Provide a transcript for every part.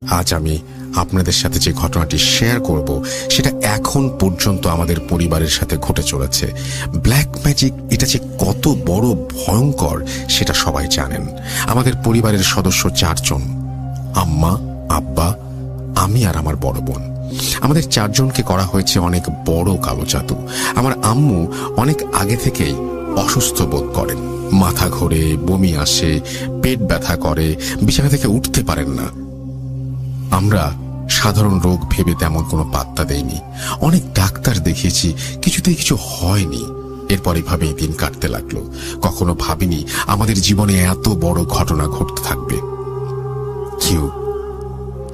আজ আমি আপনাদের সাথে যে ঘটনাটি শেয়ার করব সেটা এখন পর্যন্ত আমাদের পরিবারের সাথে ঘটে চলেছে। ব্ল্যাক ম্যাজিক এটা যে কত বড় ভয়ঙ্কর সেটা সবাই জানেন। আমাদের পরিবারের সদস্য 4 জন, আম্মা, আব্বা, আমি আর আমার বড় বোন। আমাদের 4 জনকে করা হয়েছে অনেক বড় কালো জাদু। আমার আম্মু অনেক আগে থেকেই অসুস্থ বোধ করেন, মাথা ঘোরে, বমি আসে, পেট ব্যথা করে, বিছানা থেকে উঠতে পারেন না। আমরা সাধারণ রোগ ভেবে তেমন কোনো পাত্তা দেইনি, অনেক ডাক্তার দেখিয়েছি, কিছুতেই কিছু হয়নি। এরপর এভাবেই দিন কাটতে লাগলো। কখনো ভাবিনি আমাদের জীবনে এত বড় ঘটনা ঘটতে থাকবে।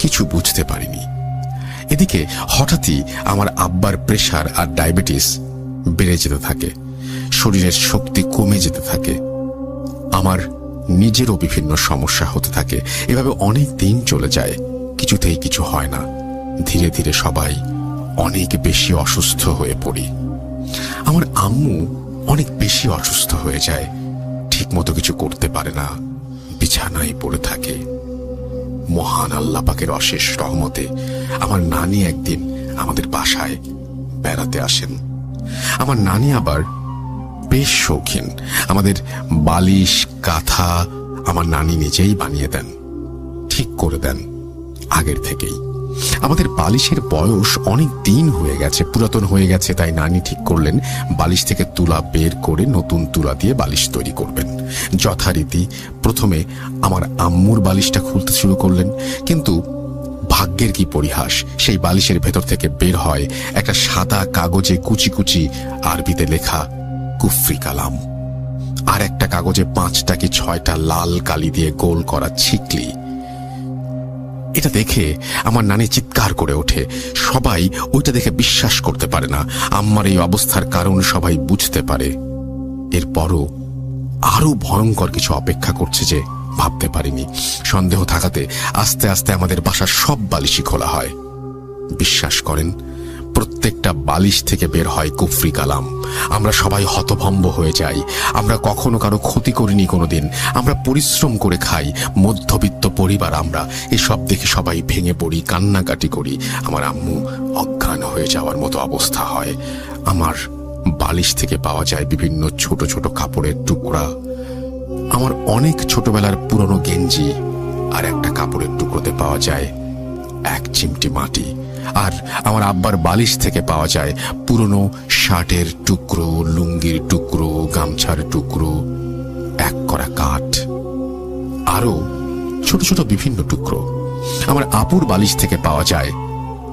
কিছু বুঝতে পারিনি। এদিকে হঠাৎই আমার আব্বার প্রেশার আর ডায়াবেটিস বেড়ে যেতে থাকে, শরীরের শক্তি কমে যেতে থাকে, আমার নিজেরও বিভিন্ন সমস্যা হতে থাকে। এভাবে অনেক দিন চলে যায়, কিছুতেই কিছু হয় না। ধীরে ধীরে সবাই অনেক বেশি অসুস্থ হয়ে পড়ি। আমার আম্মু অনেক বেশি অসুস্থ হয়ে যায়, ঠিক মতো কিছু করতে পারে না, বিছানায় পড়ে থাকে। মহান আল্লাহ পাকের অশেষ রহমতে আমার নানি একদিন আমাদের বাসায় বেড়াতে আসেন। আমার নানি আবার বেশ শৌখিন। আমাদের বালিশ, কাঁথা আমার নানি নিজেই বানিয়ে দেন, ঠিক করে দেন আগের থেকেই। আমাদের বালিশের বয়স অনেক দিন হয়ে গেছে, পুরাতন হয়ে গেছে, তাই নানি ঠিক করলেন বালিশ থেকে তুলা বের করে নতুন তুলা দিয়ে বালিশ তৈরি করবেন। যথারীতি প্রথমে আমার আম্মুর বালিশটা খুলতে শুরু করলেন, কিন্তু ভাগ্যের কি পরিহাস, সেই বালিশের ভেতর থেকে বের হয় একটা সাদা কাগজে কুচি কুচি আরবিতে লেখা কুফরি কালাম, আর একটা কাগজে 5টা কি 6টা লাল কালি দিয়ে গোল করা ছিকলি। এটা দেখে আমার নানি চিৎকার করে ওঠে। সবাই ওইটা দেখে বিশ্বাস করতে পারে না। আম্মার এই অবস্থার কারণ সবাই বুঝতে পারে। এরপরও আরো ভয়ঙ্কর কিছু অপেক্ষা করছে যে ভাবতে পারিনি। সন্দেহ থাকাতে আস্তে আস্তে আমাদের বাসার সব বালিশই খোলা হয়। বিশ্বাস করেন, প্রত্যেকটা বালিশ থেকে বের হয় কুফরি কালাম। আমরা সবাই হতভম্ব হয়ে যাই। আমরা কখনো কারো ক্ষতি করিনি কোনোদিন, আমরা পরিশ্রম করে খাই, মধ্যবিত্ত পরিবার আমরা। এসব দেখে সবাই ভেঙে পড়ি, কান্নাকাটি করি। আমার আম্মু অজ্ঞান হয়ে যাওয়ার মতো অবস্থা হয়। আমার বালিশ থেকে পাওয়া যায় বিভিন্ন ছোট ছোট কাপড়ের টুকরা, আমার অনেক ছোটবেলার পুরনো গেঞ্জি, আর একটা কাপড়ের টুকরোতে পাওয়া যায় 1 চিমটি মাটি। আর আমার আব্বার বালিশ থেকে পাওয়া যায় পুরনো শার্টের টুকরো, লুঙ্গির টুকরো, গামছার টুকরো, 1 করা কাঠ, আরো ছোট ছোট বিভিন্ন টুকরো। আমার আপুর বালিশ থেকে পাওয়া যায়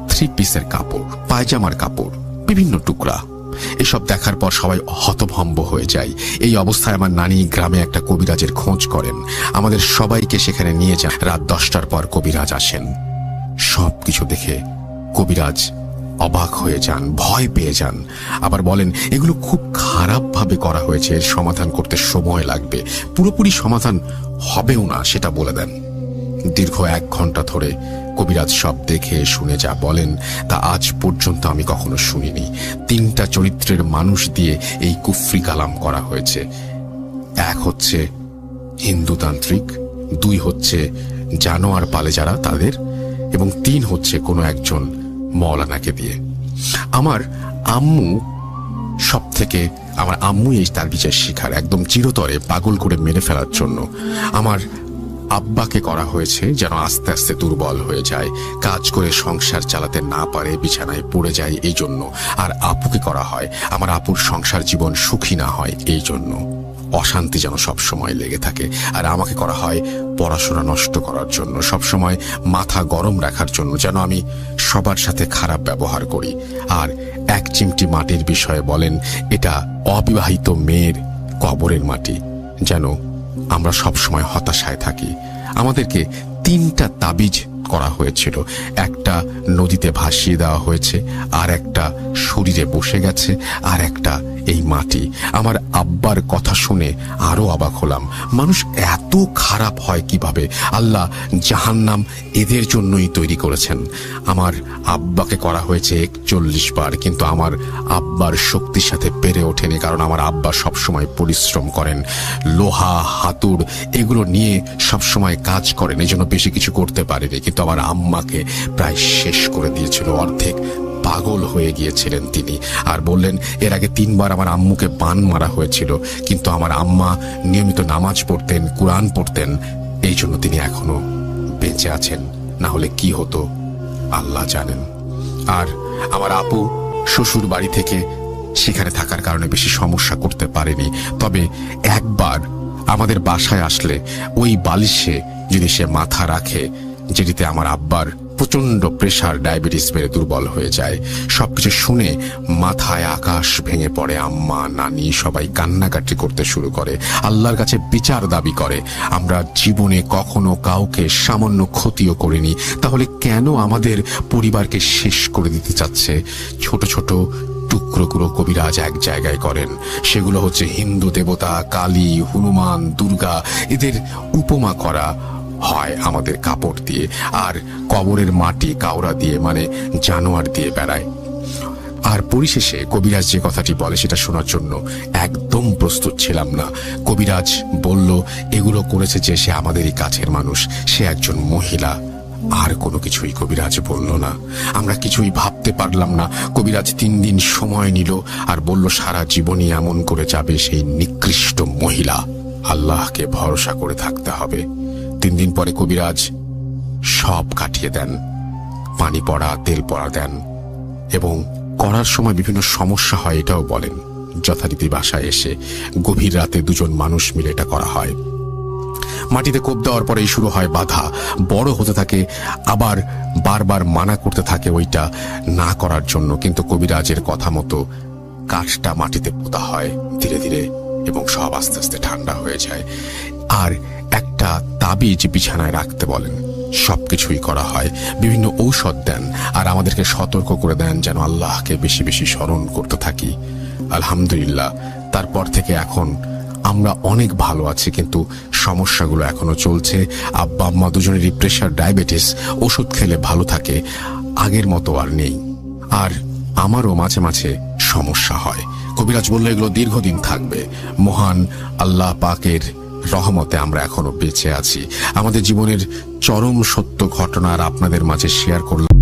3 পিসের কাপড়, পায়জামার কাপড়, বিভিন্ন টুকরা। এসব দেখার পর সবাই হতভম্ব হয়ে যায়। এই অবস্থায় আমার নানি গ্রামে একটা কবিরাজের খোঁজ করেন। আমাদের সবাইকে সেখানে নিয়ে যান। রাত 10টার পর কবিরাজ আসেন। সবকিছু দেখে কবিরাজ অবাক হয়ে যান, ভয় পেয়ে যান। আবার বলেন এগুলো খুব খারাপ ভাবে করা হয়েছে, এর সমাধান করতে সময় লাগবে, পুরোপুরি সমাধান হবেও না, সেটা বলে দেন। দীর্ঘ 1 ঘন্টা ধরে কবিরাজ সব দেখে শুনে যা বলেন তা আজ পর্যন্ত আমি কখনো শুনিনি। 3টা চরিত্রের মানুষ দিয়ে এই কুফরি কালাম করা হয়েছে। 1 হচ্ছে হিন্দুতান্ত্রিক, 2 হচ্ছে জানোয়ার পালে যারা তাদের, এবং 3 হচ্ছে কোনো একজন মৌলানাকে দিয়ে। আমার আম্মু সব থেকে, আমার আম্মুই এই তার বিচার শিখার, একদম চিরতরে পাগল করে মেরে ফেলার জন্য। আমার আব্বাকে করা হয়েছে যেন আস্তে আস্তে দুর্বল হয়ে যায়, কাজ করে সংসার চালাতে না পারে, বিছানায় পড়ে যায় এই জন্য। আর আপুকে করা হয় আমার আপুর সংসার জীবন সুখী না হয় এই জন্য, অশান্তি যেন সবসময় লেগে থাকে। আর আমাকে করা হয় পড়াশোনা নষ্ট করার জন্য, সবসময় মাথা গরম রাখার জন্য, যেন আমি সবার সাথে খারাপ ব্যবহার করি। আর 1 চিমটি মাটির বিষয়ে বলেন এটা অবিবাহিত মেয়ের কবরের মাটি, যেন আমরা সবসময় হতাশায় থাকি। আমাদেরকে 3টা তাবিজ করা হয়েছিল। একটা নদীতে ভাসিয়ে দেওয়া হয়েছে, আর একটা শরীরে বসে গেছে, আর একটা এই মাটি। আমার আব্বার কথা শুনে আরো অবাক হলাম। মানুষ এত খারাপ হয় কিভাবে? আল্লাহ জাহান্নাম এদের জন্যই তৈরি করেছেন। আমার আব্বাকে করা হয়েছে 41 বার, কিন্তু আমার আব্বার শক্তির সাথে পেরে ওঠেনি, কারণ আমার আব্বা সবসময় পরিশ্রম করেন, লোহা হাতুড় এগুলো নিয়ে সবসময় কাজ করেন, এই জন্য বেশি কিছু করতে পারেনি। কিন্তু আমার আম্মাকে প্রায় শেষ করে দিয়েছিল, অর্ধেক পাগল হয়ে গিয়েছিলেন তিনি। আর বললেন এর আগে 3 বার আমার আম্মুকে বান মারা হয়েছিল, কিন্তু আমার আম্মা নিয়মিত নামাজ পড়তেন, কুরআন পড়তেন, এই জন্য তিনি এখনো বেঁচে আছেন। না হলে কি হতো আল্লাহ জানেন। আর আমার আপু শ্বশুর বাড়ি থেকে সেখানে থাকার কারণে বেশি সমস্যা করতে পারেনি, তবে একবার আমাদের বাসায় আসলে ওই বালিশে যদি সে মাথা রাখে, যেটিতে আমার আব্বার প্রচন্ড প্রেশার, ডায়াবেটিস বেড়ে দুর্বল হয়ে যায়। সবকিছু শুনে মাথায় আকাশ ভেঙে পড়ে। আম্মা নানি সবাই কান্নাকাটি করতে শুরু করে, আল্লাহর কাছে বিচার দাবি করে। আমরা জীবনে কখনো কাউকে সামান্য ক্ষতিও করিনি, তাহলে কেন আমাদের পরিবারকে শেষ করে দিতে চাচ্ছে? ছোট ছোট টুকরোগুলো কবিরাজ এক জায়গায় করেন, সেগুলো হচ্ছে হিন্দু দেবতা কালী, হনুমান, দুর্গা, এদের উপমা করা হয় আমাদের কাপড় দিয়ে, আর কবরের মাটি কাউরা দিয়ে, মানে জানোয়ার দিয়ে বেড়ায়। আর পরিশেষে কবিরাজ যে কথাটি বলে সেটা শোনার জন্য একদম প্রস্তুত ছিলাম না। কবিরাজ বলল এগুলো করেছে যে সে আমাদেরই কাছের মানুষ, সে একজন মহিলা। আর কোনো কিছুই কবিরাজ বলল না। আমরা কিছুই ভাবতে পারলাম না। কবিরাজ 3 দিন সময় নিল আর বলল সারা জীবনই এমন করে যাবে সেই নিকৃষ্ট মহিলা, আল্লাহকে ভরসা করে থাকতে হবে। 3 দিন পরে কবিরাজ সব কাটিয়ে দেন, পানি পড়া তেল পড়া দেন, এবং করার সময় বিভিন্ন সমস্যা হয় এটাও বলেন। যথারীতি বাসায় এসে গভীর রাতে 2 জন মানুষ মিলে এটা করা হয়। মাটিতে কোপ দেওয়ার পরেই শুরু হয় বাধা, বড় হতে থাকে, আবার বারবার মানা করতে থাকে ওইটা না করার জন্য। কিন্তু কবিরাজের কথা মতো কাঠটা মাটিতে পোতা হয় ধীরে ধীরে, এবং সব আস্তে আস্তে ঠান্ডা হয়ে যায়। আর একটা তাবিজ বিছানায় রাখতে বলেন। সবকিছুই করা হয়, বিভিন্ন ঔষধ দেন, আর আমাদেরকে সতর্ক করে দেন যেন আল্লাহকে বেশি বেশি স্মরণ করতে থাকি। আলহামদুলিল্লাহ, তারপর থেকে এখন আমরা অনেক ভালো আছি, কিন্তু সমস্যাগুলো এখনো চলছে। আব্বা আম্মা দুজনেরই প্রেশার, ডায়াবেটিস, ওষুধ খেলে ভালো থাকে, আগের মতো আর নেই। আর আমারও মাঝে মাঝে সমস্যা হয়। কবিরাজ বলল এগুলো দীর্ঘদিন থাকবে। মহান আল্লাহ পাকের রহমতে আমরা এখনো বেঁচে আছি। আমাদের জীবনের চরম সত্য ঘটনা আর আপনাদের মাঝে শেয়ার করলাম।